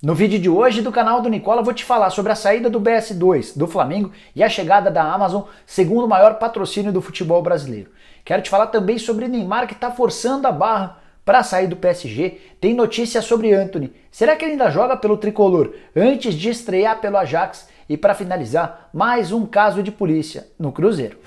No vídeo de hoje do canal do Nicola, vou te falar sobre a saída do BS2 do Flamengo e a chegada da Amazon, segundo maior patrocínio do futebol brasileiro. Quero te falar também sobre Neymar, que está forçando a barra para sair do PSG. Tem notícia sobre Antony. Será que ele ainda joga pelo tricolor antes de estrear pelo Ajax? E para finalizar, mais um caso de polícia no Cruzeiro.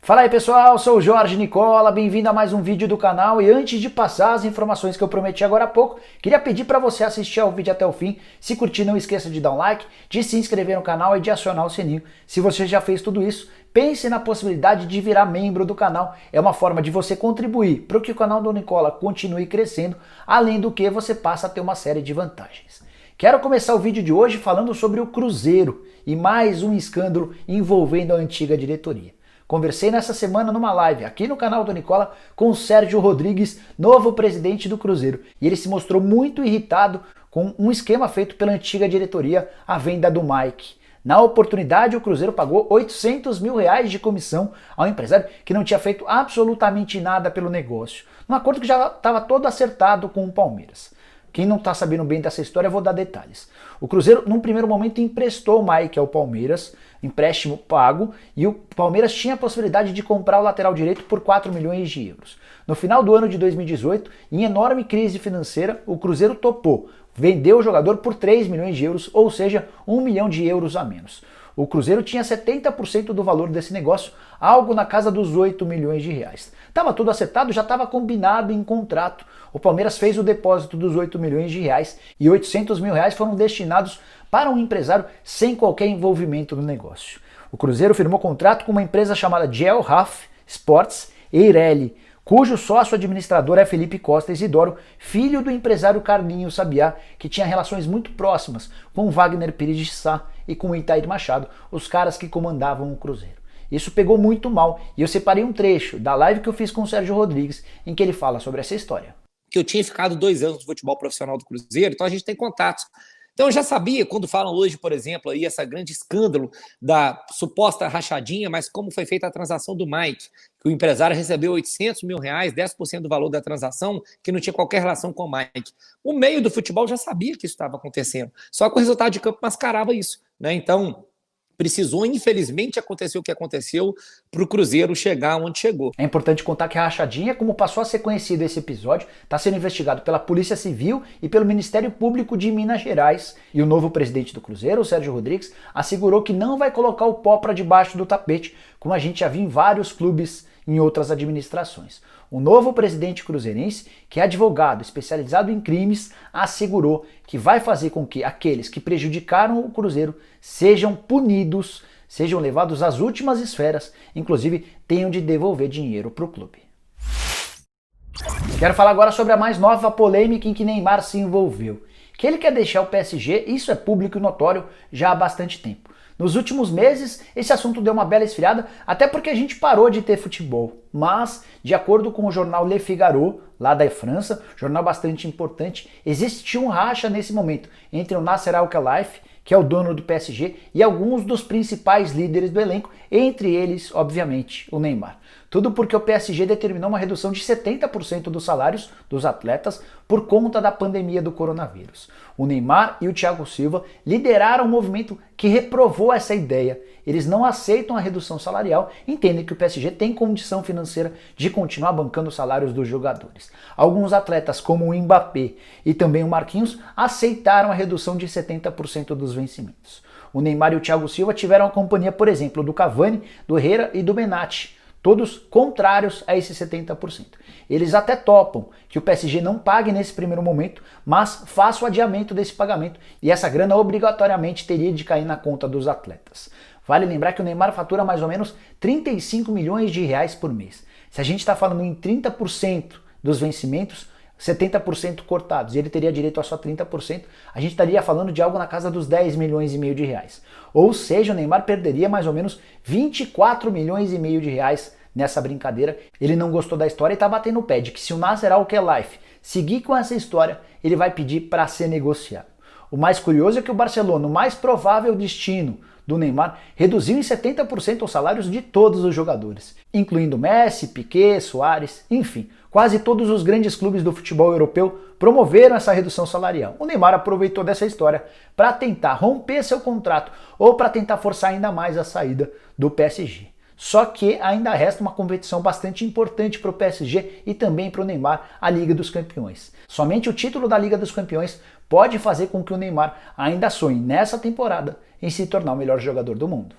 Fala aí pessoal, sou o Jorge Nicola, bem-vindo a mais um vídeo do canal. E antes de passar as informações que eu prometi agora há pouco, queria pedir para você assistir ao vídeo até o fim. Se curtir, não esqueça de dar um like, de se inscrever no canal e de acionar o sininho. Se você já fez tudo isso, pense na possibilidade de virar membro do canal. É uma forma de você contribuir para que o canal do Nicola continue crescendo, além do que você passa a ter uma série de vantagens. Quero começar o vídeo de hoje falando sobre o Cruzeiro e mais um escândalo envolvendo a antiga diretoria. Conversei nessa semana numa live aqui no canal do Nicola com o Sérgio Rodrigues, novo presidente do Cruzeiro, e ele se mostrou muito irritado com um esquema feito pela antiga diretoria, a venda do Mike. Na oportunidade, o Cruzeiro pagou R$800 mil de comissão ao empresário que não tinha feito absolutamente nada pelo negócio, num acordo que já estava todo acertado com o Palmeiras. Quem não está sabendo bem dessa história, eu vou dar detalhes. O Cruzeiro, num primeiro momento, emprestou o Mike ao Palmeiras, empréstimo pago, e o Palmeiras tinha a possibilidade de comprar o lateral direito por 4 milhões de euros. No final do ano de 2018, em enorme crise financeira, o Cruzeiro topou, vendeu o jogador por 3 milhões de euros, ou seja, 1 milhão de euros a menos. O Cruzeiro tinha 70% do valor desse negócio, algo na casa dos 8 milhões de reais. Estava tudo acertado, já estava combinado em contrato. O Palmeiras fez o depósito dos 8 milhões de reais e 800 mil reais foram destinados para um empresário sem qualquer envolvimento no negócio. O Cruzeiro firmou contrato com uma empresa chamada Gel Raf Sports Eireli, cujo sócio administrador é Felipe Costa Isidoro, filho do empresário Carlinhos Sabiá, que tinha relações muito próximas com Wagner Pires de Sá e com Itair Machado, os caras que comandavam o Cruzeiro. Isso pegou muito mal e eu separei um trecho da live que eu fiz com o Sérgio Rodrigues em que ele fala sobre essa história. Que eu tinha ficado 2 anos no futebol profissional do Cruzeiro, então a gente tem contatos. Então eu já sabia, quando falam hoje, por exemplo, aí essa grande escândalo da suposta rachadinha, mas como foi feita a transação do Mike, que o empresário recebeu 800 mil reais, 10% do valor da transação, que não tinha qualquer relação com o Mike. O meio do futebol já sabia que isso estava acontecendo, só que o resultado de campo mascarava isso, né? Então precisou, infelizmente, acontecer o que aconteceu para o Cruzeiro chegar onde chegou. É importante contar que a rachadinha, como passou a ser conhecido esse episódio, está sendo investigado pela Polícia Civil e pelo Ministério Público de Minas Gerais. E o novo presidente do Cruzeiro, o Sérgio Rodrigues, assegurou que não vai colocar o pó para debaixo do tapete, como a gente já viu em vários clubes em outras administrações. O novo presidente cruzeirense, que é advogado especializado em crimes, assegurou que vai fazer com que aqueles que prejudicaram o Cruzeiro sejam punidos, sejam levados às últimas esferas, inclusive tenham de devolver dinheiro para o clube. Quero falar agora sobre a mais nova polêmica em que Neymar se envolveu. Que ele quer deixar o PSG, isso é público e notório já há bastante tempo. Nos últimos meses, esse assunto deu uma bela esfriada, até porque a gente parou de ter futebol. Mas, de acordo com o jornal Le Figaro, lá da França, jornal bastante importante, existe um racha nesse momento entre o Nasser Al-Khelaifi, que é o dono do PSG, e alguns dos principais líderes do elenco, entre eles, obviamente, o Neymar. Tudo porque o PSG determinou uma redução de 70% dos salários dos atletas por conta da pandemia do coronavírus. O Neymar e o Thiago Silva lideraram um movimento que reprovou essa ideia. Eles não aceitam a redução salarial, entendem que o PSG tem condição financeira de continuar bancando os salários dos jogadores. Alguns atletas, como o Mbappé e também o Marquinhos, aceitaram a redução de 70% dos vencimentos. O Neymar e o Thiago Silva tiveram a companhia, por exemplo, do Cavani, do Herrera e do Benatti, todos contrários a esse 70%. Eles até topam que o PSG não pague nesse primeiro momento, mas faça o adiamento desse pagamento e essa grana obrigatoriamente teria de cair na conta dos atletas. Vale lembrar que o Neymar fatura mais ou menos 35 milhões de reais por mês. Se a gente está falando em 30% dos vencimentos, 70% cortados, e ele teria direito a só 30%, a gente estaria falando de algo na casa dos 10 milhões e meio de reais. Ou seja, o Neymar perderia mais ou menos 24 milhões e meio de reais nessa brincadeira. Ele não gostou da história e está batendo o pé de que se o Nasser Al-Khelaifi seguir com essa história, ele vai pedir para ser negociado. O mais curioso é que o Barcelona, o mais provável destino do Neymar reduziu em 70% os salários de todos os jogadores, incluindo Messi, Piqué, Suárez, enfim, quase todos os grandes clubes do futebol europeu promoveram essa redução salarial. O Neymar aproveitou dessa história para tentar romper seu contrato ou para tentar forçar ainda mais a saída do PSG. Só que ainda resta uma competição bastante importante para o PSG e também para o Neymar, a Liga dos Campeões. Somente o título da Liga dos Campeões pode fazer com que o Neymar ainda sonhe nessa temporada em se tornar o melhor jogador do mundo.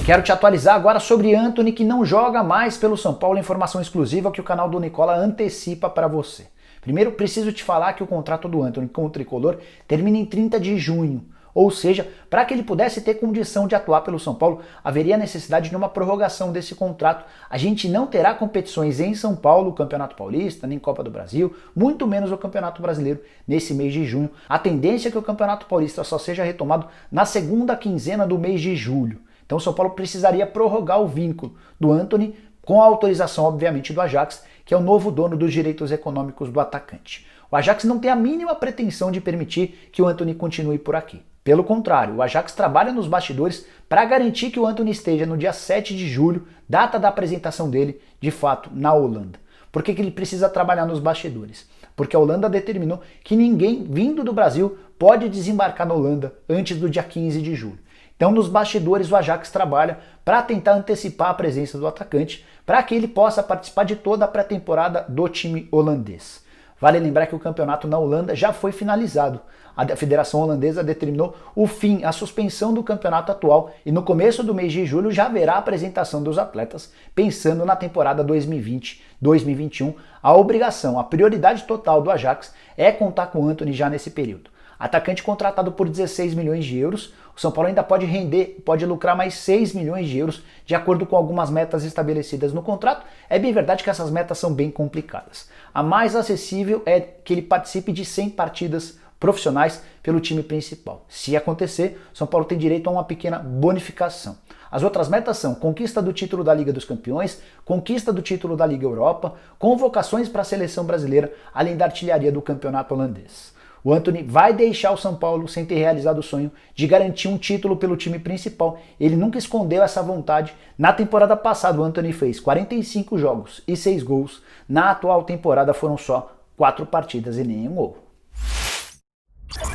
Quero te atualizar agora sobre Antony, que não joga mais pelo São Paulo, informação exclusiva que o canal do Nicola antecipa para você. Primeiro, preciso te falar que o contrato do Antony com o Tricolor termina em 30 de junho. Ou seja, para que ele pudesse ter condição de atuar pelo São Paulo, haveria necessidade de uma prorrogação desse contrato. A gente não terá competições em São Paulo, o Campeonato Paulista, nem Copa do Brasil, muito menos o Campeonato Brasileiro nesse mês de junho. A tendência é que o Campeonato Paulista só seja retomado na segunda quinzena do mês de julho. Então o São Paulo precisaria prorrogar o vínculo do Antony com a autorização, obviamente, do Ajax, que é o novo dono dos direitos econômicos do atacante. O Ajax não tem a mínima pretensão de permitir que o Antony continue por aqui. Pelo contrário, o Ajax trabalha nos bastidores para garantir que o Antony esteja no dia 7 de julho, data da apresentação dele, de fato, na Holanda. Por que ele precisa trabalhar nos bastidores? Porque a Holanda determinou que ninguém vindo do Brasil pode desembarcar na Holanda antes do dia 15 de julho. Então, nos bastidores, o Ajax trabalha para tentar antecipar a presença do atacante, para que ele possa participar de toda a pré-temporada do time holandês. Vale lembrar que o campeonato na Holanda já foi finalizado. A Federação Holandesa determinou o fim, a suspensão do campeonato atual e no começo do mês de julho já haverá a apresentação dos atletas pensando na temporada 2020-2021. A obrigação, a prioridade total do Ajax é contar com o Antony já nesse período. Atacante contratado por 16 milhões de euros, o São Paulo ainda pode render, pode lucrar mais 6 milhões de euros, de acordo com algumas metas estabelecidas no contrato. É bem verdade que essas metas são bem complicadas. A mais acessível é que ele participe de 100 partidas profissionais pelo time principal. Se acontecer, o São Paulo tem direito a uma pequena bonificação. As outras metas são conquista do título da Liga dos Campeões, conquista do título da Liga Europa, convocações para a seleção brasileira, além da artilharia do campeonato holandês. O Antony vai deixar o São Paulo sem ter realizado o sonho de garantir um título pelo time principal. Ele nunca escondeu essa vontade. Na temporada passada, o Antony fez 45 jogos e 6 gols. Na atual temporada foram só 4 partidas e nenhum gol.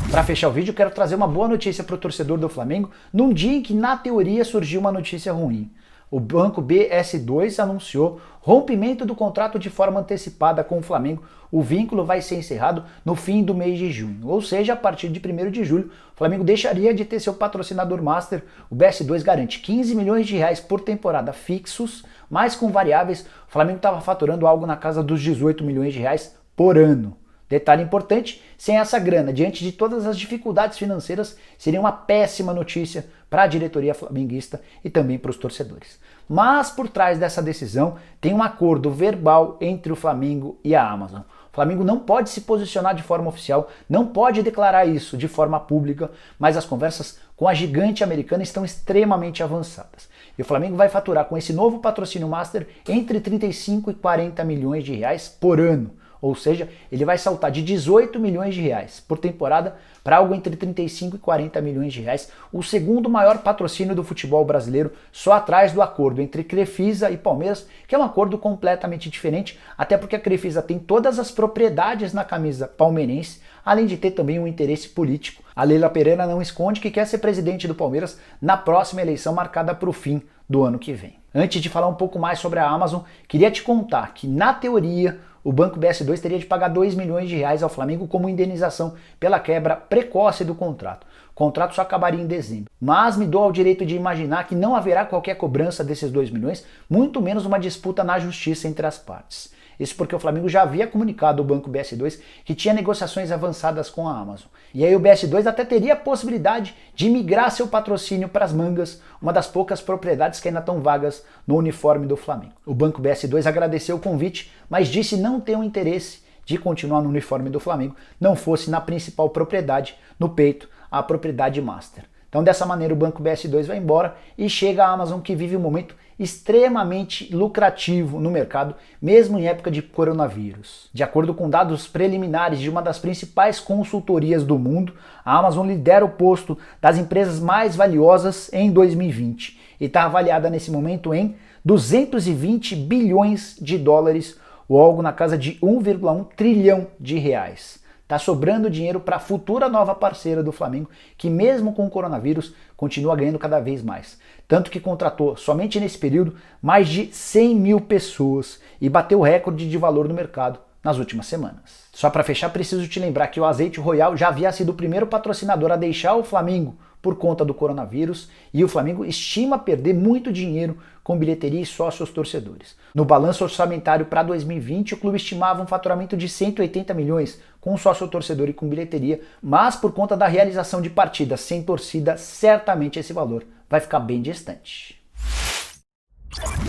Para fechar o vídeo, quero trazer uma boa notícia para o torcedor do Flamengo, num dia em que, na teoria, surgiu uma notícia ruim. O banco BS2 anunciou rompimento do contrato de forma antecipada com o Flamengo. O vínculo vai ser encerrado no fim do mês de junho, ou seja, a partir de 1º de julho, o Flamengo deixaria de ter seu patrocinador master. O BS2 garante 15 milhões de reais por temporada fixos, mas com variáveis. O Flamengo estava faturando algo na casa dos 18 milhões de reais por ano. Detalhe importante, sem essa grana, diante de todas as dificuldades financeiras, seria uma péssima notícia para a diretoria flamenguista e também para os torcedores. Mas por trás dessa decisão tem um acordo verbal entre o Flamengo e a Amazon. O Flamengo não pode se posicionar de forma oficial, não pode declarar isso de forma pública, mas as conversas com a gigante americana estão extremamente avançadas. E o Flamengo vai faturar com esse novo patrocínio master entre 35 e 40 milhões de reais por ano. Ou seja, ele vai saltar de 18 milhões de reais por temporada para algo entre 35 e 40 milhões de reais, o segundo maior patrocínio do futebol brasileiro, só atrás do acordo entre Crefisa e Palmeiras, que é um acordo completamente diferente, até porque a Crefisa tem todas as propriedades na camisa palmeirense, além de ter também um interesse político. A Leila Pereira não esconde que quer ser presidente do Palmeiras na próxima eleição marcada para o fim do ano que vem. Antes de falar um pouco mais sobre a Amazon, queria te contar que, na teoria, o banco BS2 teria de pagar 2 milhões de reais ao Flamengo como indenização pela quebra precoce do contrato. O contrato só acabaria em dezembro. Mas me dou ao direito de imaginar que não haverá qualquer cobrança desses 2 milhões, muito menos uma disputa na justiça entre as partes. Isso porque o Flamengo já havia comunicado ao banco BS2 que tinha negociações avançadas com a Amazon. E aí o BS2 até teria a possibilidade de migrar seu patrocínio para as mangas, uma das poucas propriedades que ainda estão vagas no uniforme do Flamengo. O banco BS2 agradeceu o convite, mas disse não ter um interesse de continuar no uniforme do Flamengo, não fosse na principal propriedade, no peito, a propriedade master. Então dessa maneira o banco BS2 vai embora e chega a Amazon, que vive um momento extremamente lucrativo no mercado, mesmo em época de coronavírus. De acordo com dados preliminares de uma das principais consultorias do mundo, a Amazon lidera o posto das empresas mais valiosas em 2020 e está avaliada nesse momento em 220 bilhões de dólares, ou algo na casa de 1,1 trilhão de reais. Tá sobrando dinheiro para a futura nova parceira do Flamengo, que mesmo com o coronavírus continua ganhando cada vez mais. Tanto que contratou, somente nesse período, mais de 100 mil pessoas e bateu o recorde de valor no mercado nas últimas semanas. Só para fechar, preciso te lembrar que o Azeite Royal já havia sido o primeiro patrocinador a deixar o Flamengo por conta do coronavírus, e o Flamengo estima perder muito dinheiro com bilheteria e sócios torcedores. No balanço orçamentário para 2020, o clube estimava um faturamento de 180 milhões com sócio torcedor e com bilheteria, mas por conta da realização de partidas sem torcida, certamente esse valor vai ficar bem distante.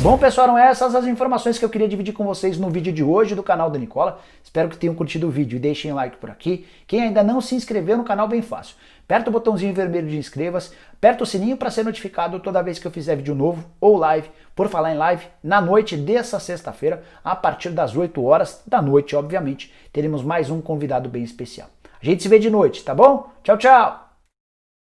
Bom, pessoal, eram essas as informações que eu queria dividir com vocês no vídeo de hoje do canal da Nicola. Espero que tenham curtido o vídeo e deixem like por aqui. Quem ainda não se inscreveu no canal, bem fácil. Aperta o botãozinho vermelho de inscreva-se, aperta o sininho para ser notificado toda vez que eu fizer vídeo novo ou live. Por falar em live, na noite dessa sexta-feira, a partir das 8 horas da noite, obviamente, teremos mais um convidado bem especial. A gente se vê de noite, tá bom? Tchau, tchau!